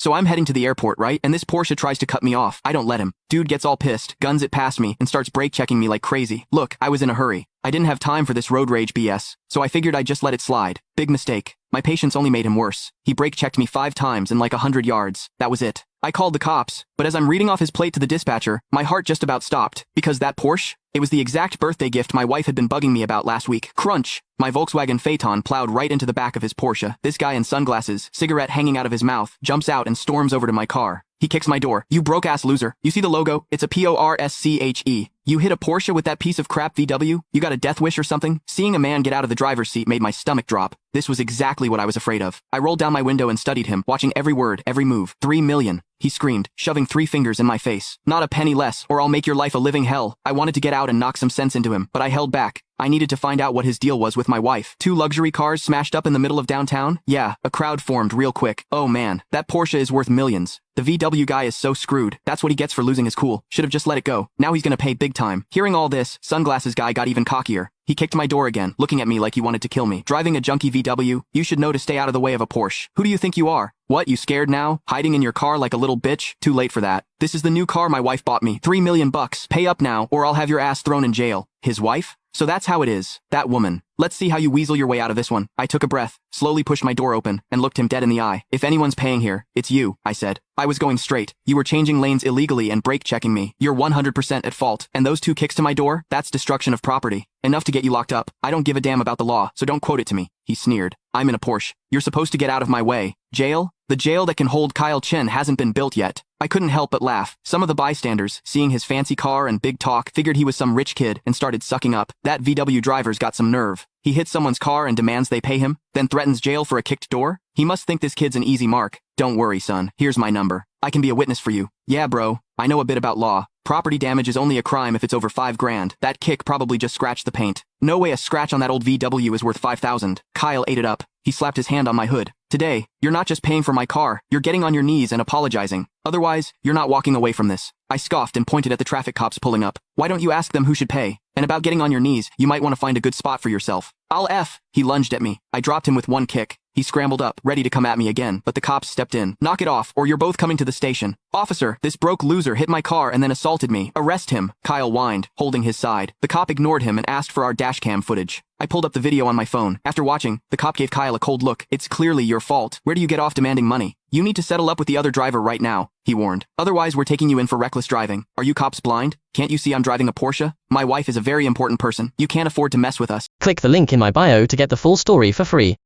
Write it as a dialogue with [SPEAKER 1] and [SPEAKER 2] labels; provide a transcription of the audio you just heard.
[SPEAKER 1] So I'm heading to the airport, right? And this Porsche tries to cut me off. I don't let him. Dude gets all pissed, guns it past me, and starts brake checking me like crazy. Look, I was in a hurry. I didn't have time for this road rage BS, so I figured I'd just let it slide. Big mistake. My patience only made him worse. He brake checked me 5 times in like 100 yards. That was it. I called the cops, but as I'm reading off his plate to the dispatcher, my heart just about stopped, because that Porsche? It was the exact birthday gift my wife had been bugging me about last week. Crunch! My Volkswagen Phaeton plowed right into the back of his Porsche. This guy in sunglasses, cigarette hanging out of his mouth, jumps out and storms over to my car. He kicks my door. You broke-ass loser. You see the logo? It's a Porsche. You hit a Porsche with that piece of crap VW? You got a death wish or something? Seeing a man get out of the driver's seat made my stomach drop. This was exactly what I was afraid of. I rolled down my window and studied him, watching every word, every move. 3 million. He screamed, shoving 3 fingers in my face. Not a penny less, or I'll make your life a living hell. I wanted to get out and knock some sense into him, but I held back. I needed to find out what his deal was with my wife. 2 luxury cars smashed up in the middle of downtown? Yeah, a crowd formed real quick. Oh man, that Porsche is worth millions. The VW guy is so screwed. That's what he gets for losing his cool. Should have just let it go. Now he's gonna pay big time. Hearing all this, sunglasses guy got even cockier. He kicked my door again, looking at me like he wanted to kill me. Driving a junky VW, you should know to stay out of the way of a Porsche. Who do you think you are? What, you scared now? Hiding in your car like a little bitch? Too late for that. This is the new car my wife bought me. 3 million bucks. Pay up now, or I'll have your ass thrown in jail. His wife? So that's how it is. That woman. Let's see how you weasel your way out of this one. I took a breath, slowly pushed my door open, and looked him dead in the eye. If anyone's paying here, it's you, I said. I was going straight. You were changing lanes illegally and brake checking me. You're 100% at fault. And those 2 kicks to my door? That's destruction of property. Enough to get you locked up. I don't give a damn about the law, so don't quote it to me. He sneered. I'm in a Porsche. You're supposed to get out of my way. Jail? The jail that can hold Kyle Chen hasn't been built yet. I couldn't help but laugh. Some of the bystanders, seeing his fancy car and big talk, figured he was some rich kid and started sucking up. That VW driver's got some nerve. He hits someone's car and demands they pay him, then threatens jail for a kicked door? He must think this kid's an easy mark. Don't worry, son. Here's my number. I can be a witness for you. Yeah, bro. I know a bit about law. Property damage is only a crime if it's over 5 grand. That kick probably just scratched the paint. No way a scratch on that old VW is worth 5,000. Kyle ate it up. He slapped his hand on my hood. Today, you're not just paying for my car, you're getting on your knees and apologizing. Otherwise, you're not walking away from this. I scoffed and pointed at the traffic cops pulling up. Why don't you ask them who should pay? And about getting on your knees, you might want to find a good spot for yourself. I'll F. He lunged at me. I dropped him with 1 kick. He scrambled up, ready to come at me again, but the cops stepped in. Knock it off, or you're both coming to the station. Officer, this broke loser hit my car and then assaulted me. Arrest him, Kyle whined, holding his side. The cop ignored him and asked for our dashcam footage. I pulled up the video on my phone. After watching, the cop gave Kyle a cold look. It's clearly your fault. Where do you get off demanding money? You need to settle up with the other driver right now, he warned. Otherwise, we're taking you in for reckless driving. Are you cops blind? Can't you see I'm driving a Porsche? My wife is a very important person. You can't afford to mess with us.
[SPEAKER 2] Click the link in my bio to get the full story for free.